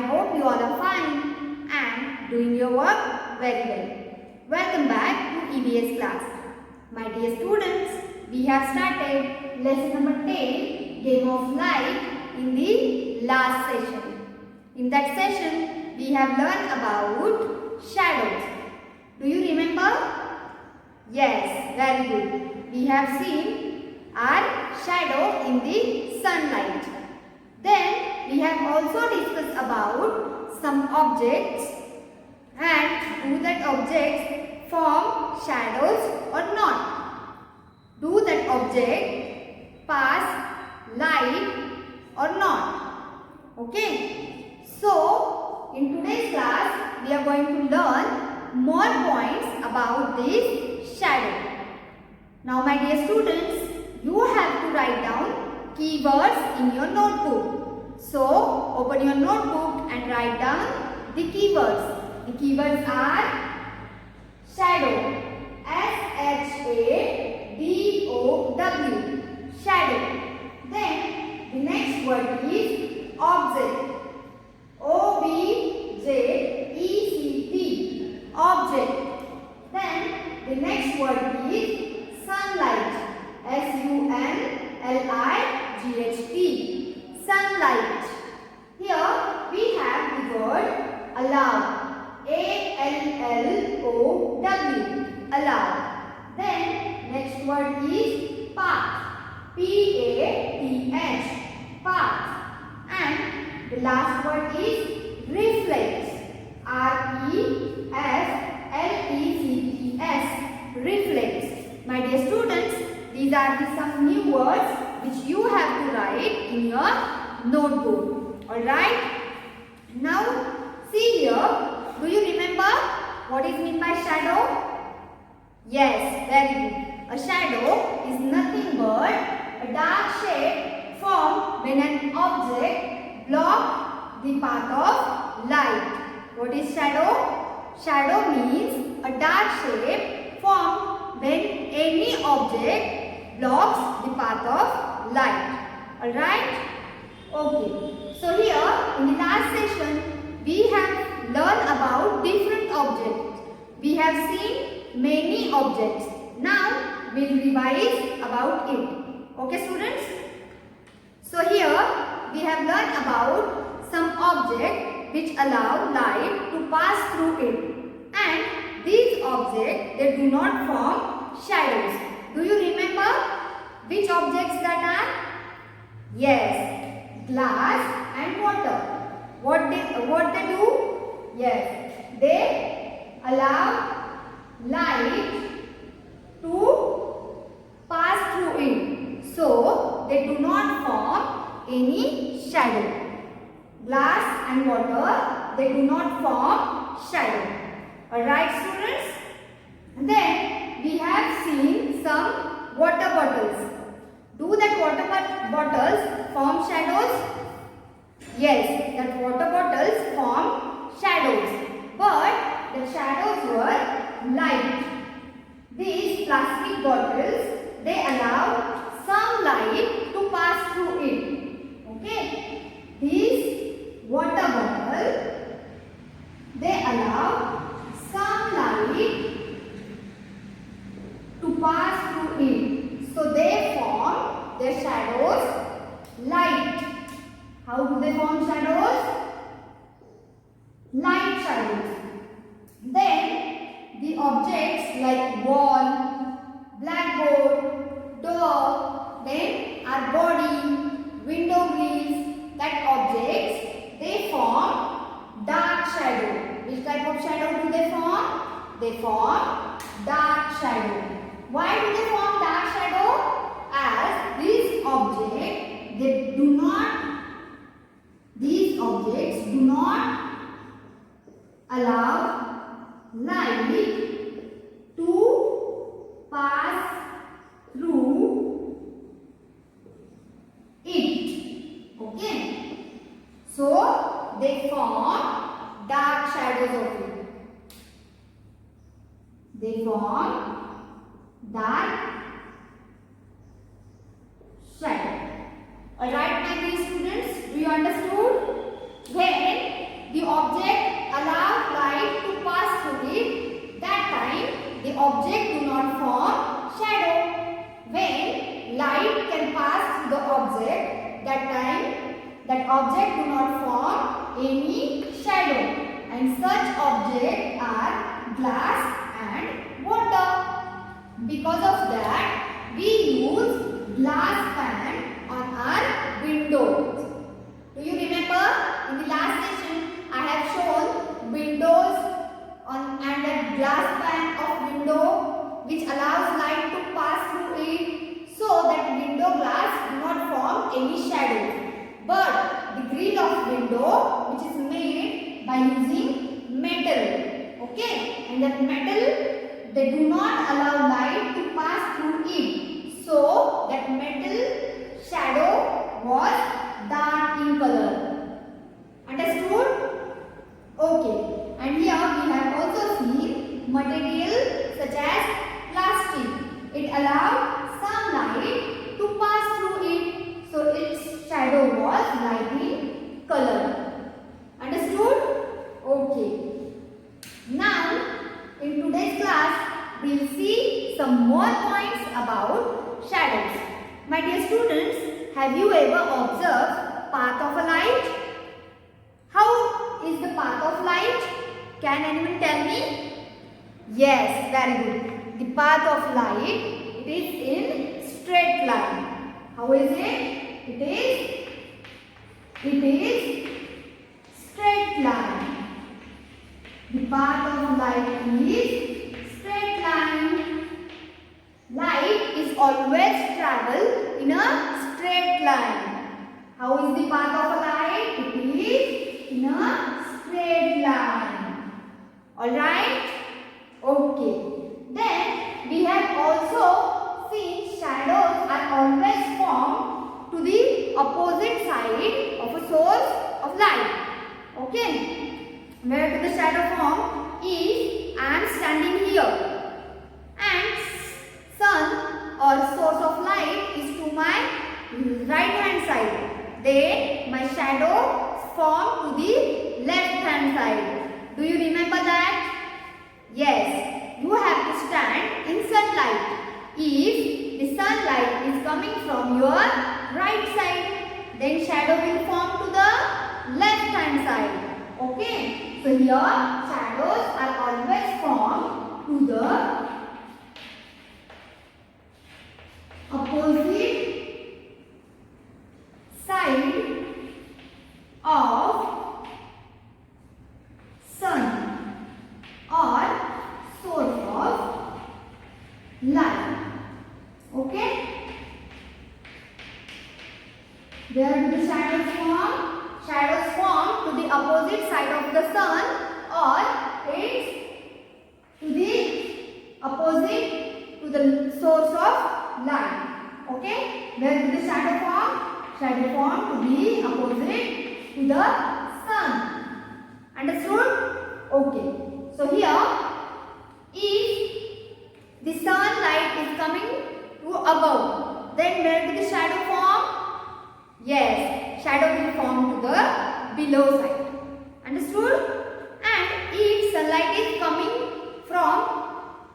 hope you all are fine and doing your work very well. Welcome back to EVS class. My dear students, we have started lesson number 10, Game of Light, in the last session. In that session, we have learned about shadows. Do you remember? Yes, very good. We have seen our shadow in the sunlight. Then we have also discussed about some objects and do that objects form shadows or not. Do that object pass light or not. Okay. So in today's class we are going to learn more points about this shadow. Now my dear students, you have to write down keywords in your notebook. So open your notebook and write down the keywords. The keywords are shadow, S-H-A-D-O-W, shadow. Then the next word is object, O-B-J-E-C-T, object. Then the next word is sunlight, S-U-N-L-I-G-H-T, sunlight. Here we have the word allow, A-L-L-O-W, allow. Then next word is path, P-A-T-H, path. And the last word is reflex, R-E-F-L-E-C-T-S, reflex. My dear students, these are some new words which you have to write in your notebook. Alright? Now, see here. Do you remember what is meant by shadow? Yes, very good. A shadow is nothing but a dark shape formed when an object blocks the path of light. What is shadow? Shadow means a dark shape formed when any object blocks the path of light. Alright? Okay. So here in the last session we have learned about different objects. We have seen many objects. Now we will revise about it. Okay students? So here we have learned about some objects which allow light to pass through it. And these objects, they do not form shadows. Do you remember which objects that are? Yes, glass and water. What they do? Yes, they allow light to pass through it. So they do not form any shadow. Glass and water, they do not form shadow. Alright students? Then we have seen some water bottles. Do that water bottles form shadows? Yes, that water bottles form shadows. But the shadows were light. These plastic bottles, they allow some light to pass through it. Okay? These water bottles, they allow some light to pass through it. So they form their shadows light. How do they form shadows? Light shadows. Then the objects like wall, blackboard, door, then our body, window grills, that objects, they form dark shadow. Which type of shadow do they form? They form dark shadow. Why do they form dark shadow? As these objects do not allow light to pass through it. Okay. So they form dark shadows of it. They form dark shadow. Alright my dear students, do you understood? Then the object allows light to pass through it, that time the object do not form shadow. When light can pass through the object, that time that object do not form any shadow. And such objects are glass and water. Because of that, we use glass pan on our windows. Do you remember in the last session I have shown windows and a glass pan of window which allows light to pass through it so that window glass do not form any shadows. But the grill of window which is made by using metal, okay, and that metal they do not allow light to pass through it, so that metal shadow was dark in color. Understood? Okay. And here we have also seen material such as plastic. It allows sunlight to pass through it, so its shadow was light in color. Understood? Okay. Now in today's class, we will see some more points about shadows. My dear students, have you ever observed path of a light? How is the path of light? Can anyone tell me? Yes, very good. The path of light, it is in straight line. How is it? It is straight line. The path of light is straight line. Light is always travel in a straight line. How is the path of a light? It is in a straight line. Alright? Okay. Then we have also seen shadows are always formed to the opposite side of a source of light. Okay. Where to the shadow form is I am standing here and sun or source of light is to my right hand side. Then my shadow form to the left hand side. Do you remember that? Yes, you have to stand in sunlight. If the sunlight is coming from your right side, then shadow will form to the left hand side. Okay. So here shadows are always formed to the opposite side of sun or source of light. Okay? Where do the shadows form? Shadows form to the opposite side of the sun or it's to the opposite to the source of light. Okay? Where do the shadow form? Shadow form to the opposite to the sun. Understood? Okay. So here, if the sunlight is coming to above, then where do the shadow form? Yes, shadow will form to the below side. Understood? And if sunlight is coming from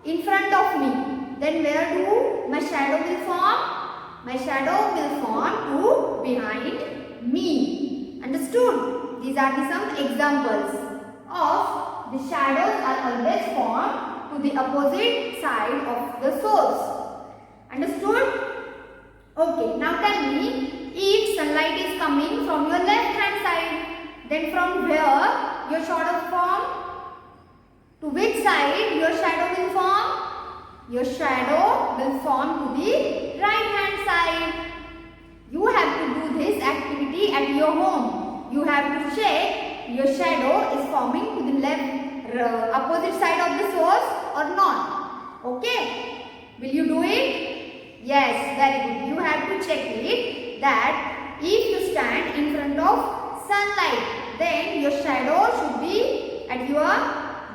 in front of me, then where do my shadow will form? My shadow will form to behind me. Understood? These are some examples of the shadows are always formed to the opposite side of the source. Understood? Okay, now tell me, if sunlight is coming from your left hand side, then from where your shadow form? To which side your shadow will form? Your shadow will form to the right hand side. You have to do this activity at your home. You have to check your shadow is forming to the left opposite side of the source or not. Okay? Will you do it? Yes, very good. You have to check it that if you stand in front of sunlight, then your shadow should be at your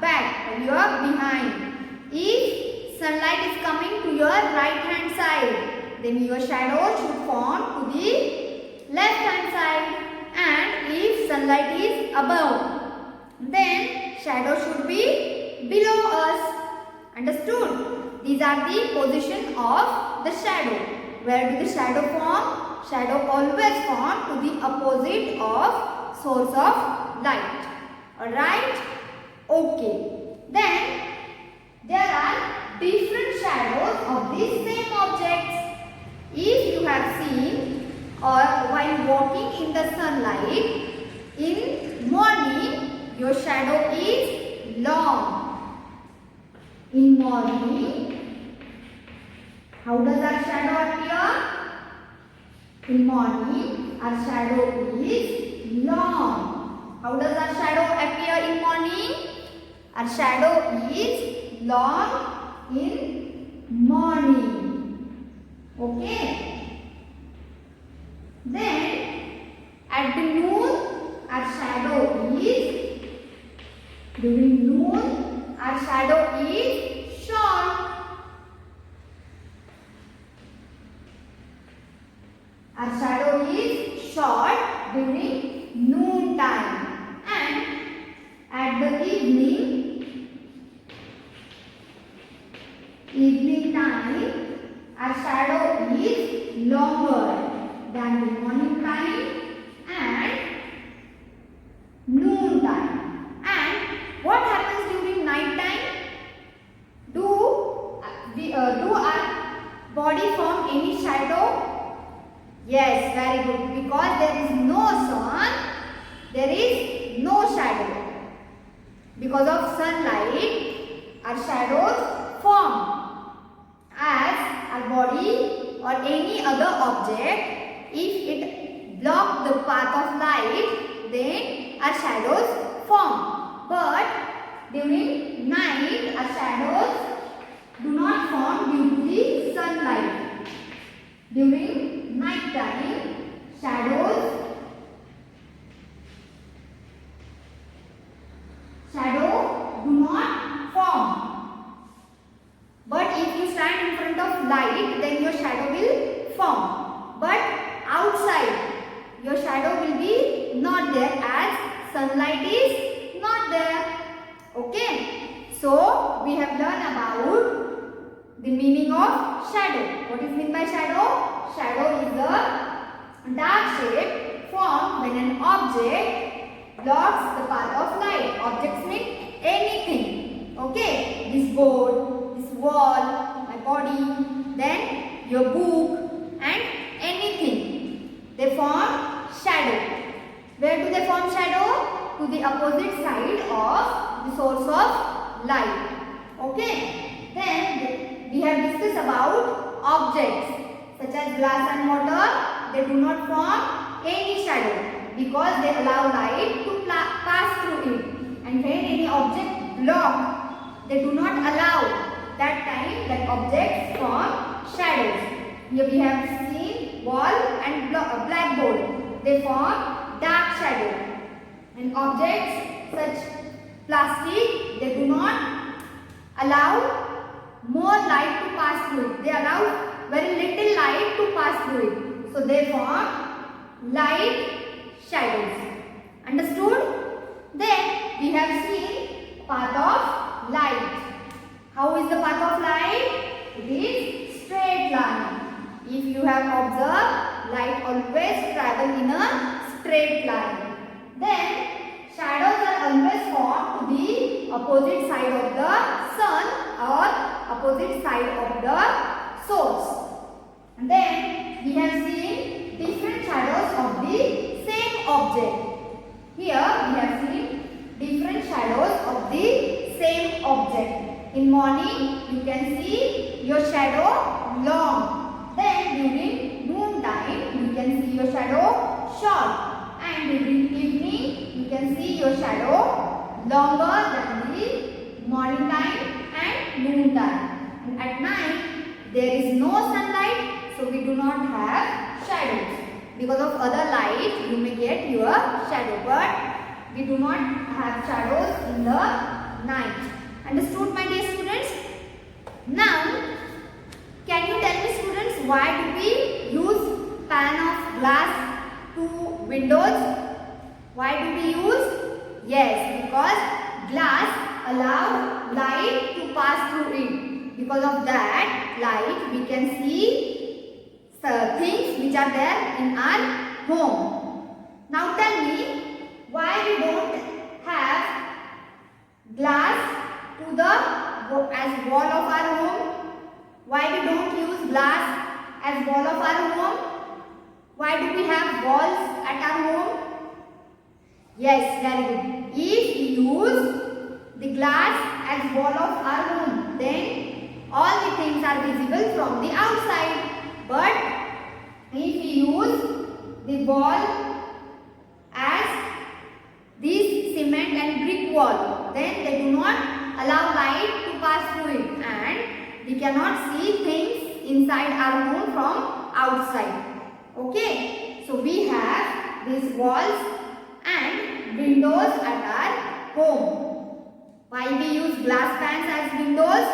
back or your behind. If sunlight is coming to your right hand side, then your shadow should form to the left hand side. And if sunlight is above, then shadow should be below us. Understood? These are the position of the shadow. Where do the shadow form? Shadow always form to the opposite of source of light. Alright? Okay. Then there are different shadows of the same objects. If you have seen or while walking in the sunlight, in morning your shadow is long. In morning, how does our shadow appear? In morning, our shadow is long. How does our shadow appear in morning? Our shadow is long in morning. Okay. Then at the noon, our shadow is, during noon, our shadow is short. Our shadow is short during noon time. And at the evening time, our shadow is longer than the morning time and noon time. And what happens during night time? Do our body form any shadow? Yes, very good. Because there is no sun, there is no shadow. Because of sunlight, our shadows form. As our body or any other object, if it blocks the path of light, then our shadows form. But during night, our shadows do not form due to the sunlight. During night time, shadow do not form. But if you stand in front of light, then your shadow will form. But outside, your shadow will be not there as sunlight is not there. Okay. So, we have learned about the meaning of shadow. What is meant by shadow? Shadow is a dark shape formed when an object blocks the path of light. Objects mean anything. Okay. This board, this wall, my body, then your book and anything. They form shadow. Where do they form shadow? To the opposite side of the source of light. Okay. Then we have discussed about objects such as glass and water. They do not form any shadow because they allow light to pass through it. And when any object block, they do not allow that time that objects form shadows. Here we have seen wall and blackboard. They form dark shadow. And objects such plastic, they do not allow more light to pass through it. They allow very little light to pass through it. So they form light shadows. Understood? Then we have seen path of light. How is the path of light? It is straight line. If you have observed, light always travel in a straight line. Then shadows are always formed to the opposite side of the sun or opposite side of the source. And then we have seen different shadows of the same object. Here we have seen different shadows of the same object. In morning you can see your shadow long. Then during noon time you can see your shadow short. And during evening you can see your shadow longer than the morning time and noon time. And at night there is no sunlight, so we do not have shadows. Because of other light you may get your shadow, but we do not have shadows in the night. Understood, my dear students? Now can you tell me, students, why do we use pane of glass to windows? Why do we use? Yes, because glass allows light to pass through it. Because of that light, we can see things which are there in our home. Now tell me, why we don't have glass to the as wall of our home? Why we don't use glass as wall of our home? Why do we have walls at our home? Yes, very good. If we use the glass as wall of our home, then all the things are visible from the outside. But if we use the wall as this cement and brick wall, then they do not allow light to pass through it, and we cannot see things inside our home from outside. Okay, so we have these walls and windows at our home. Why we use glass panes as windows?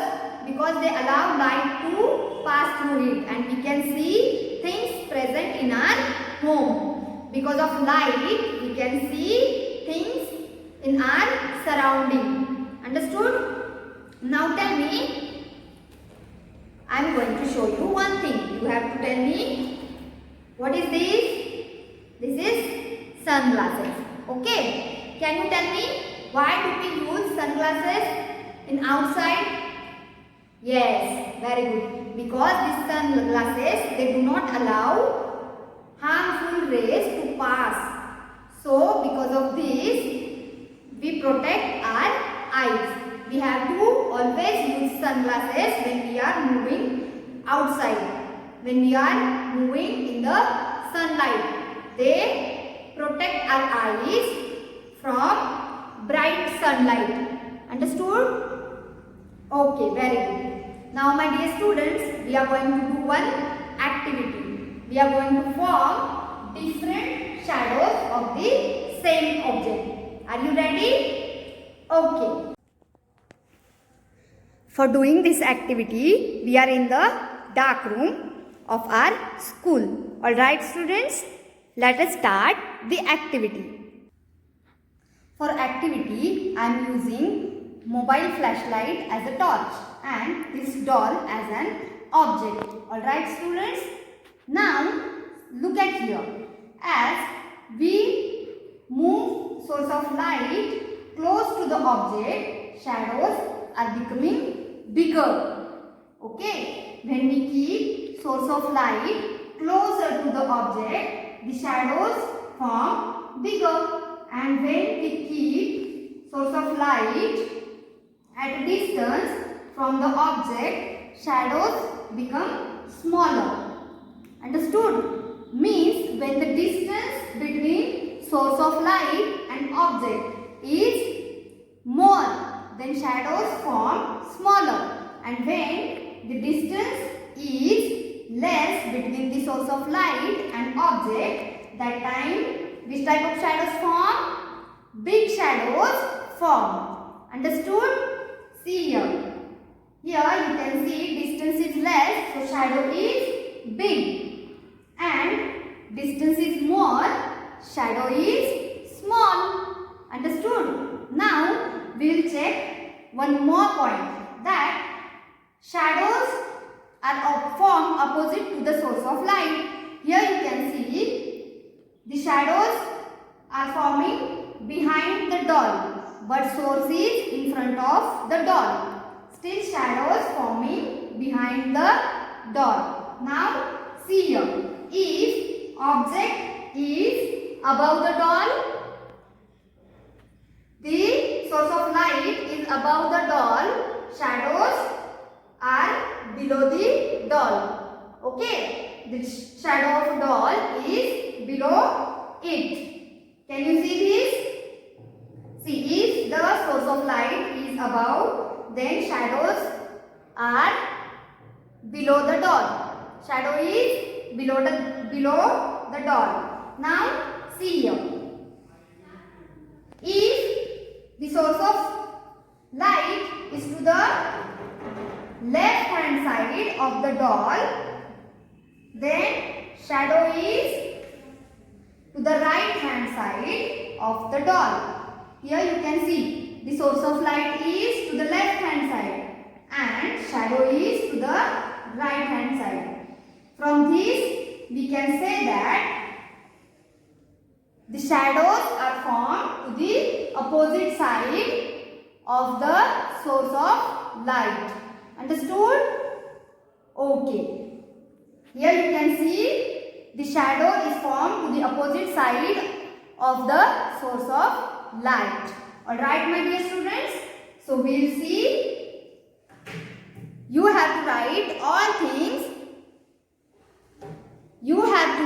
Because they allow light to pass through it, and we can see things present in our home. Because of light, we can see things in our surrounding. Understood? Now tell me, I am going to show you one thing. You have to tell me, what is this? This is sunglasses. Okay. Can you tell me, why do we use sunglasses in outside? Yes, very good. Because these sunglasses, they do not allow harmful rays to pass. So, because of this, we protect our eyes. We have to always use sunglasses when we are moving outside. When we are moving in the sunlight, they protect our eyes from bright sunlight. Understood? Okay, very good. Now my dear students, we are going to do one activity. We are going to form different shadows of the same object. Are you ready? Okay. For doing this activity, we are in the dark room of our school. Alright students, let us start the activity. For activity, I am using mobile flashlight as a torch and this doll as an object. Alright students, now look at here. As we move source of light close to the object, shadows are becoming bigger. Okay, when we keep source of light closer to the object, the shadows form bigger. And when we keep source of light at a distance from the object, shadows become smaller. Understood? Means when the distance between source of light and object is more, then shadows form smaller. And when the distance is less between the source of light and object, that time which type of shadows form? Big shadows form. Understood? See here. Here you can see distance is less, so shadow is big. And distance is more, shadow is small. Understood? Now we will check one more point, that shadows are formed opposite to the source of light. Here you can see the shadows are forming behind the doll, but source is in front of the doll. Still shadows forming behind the doll. Now see here, if object is above the doll, the source of light is above the doll, shadows are below the doll. Okay, the shadow of doll is below it. Can you see this? See, if the source of light is above, then shadows are below the doll. Shadow is below the doll. Now see here. If the source of light is to the left hand side of the doll, then shadow is to the right hand side of the doll. here you can see the source of light is to the left hand side and shadow is to the right hand side. From this we can say that the shadows are formed to the opposite side of the source of light. Understood? Okay. Here you can see the shadow is formed to the opposite side of the source of light. Alright, my dear students. So we will see. You have to write all things. You have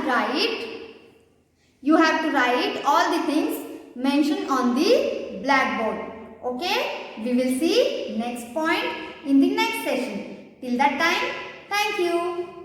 to write all the things mentioned on the blackboard. Okay? We will see next point in the next session. Till that time, thank you.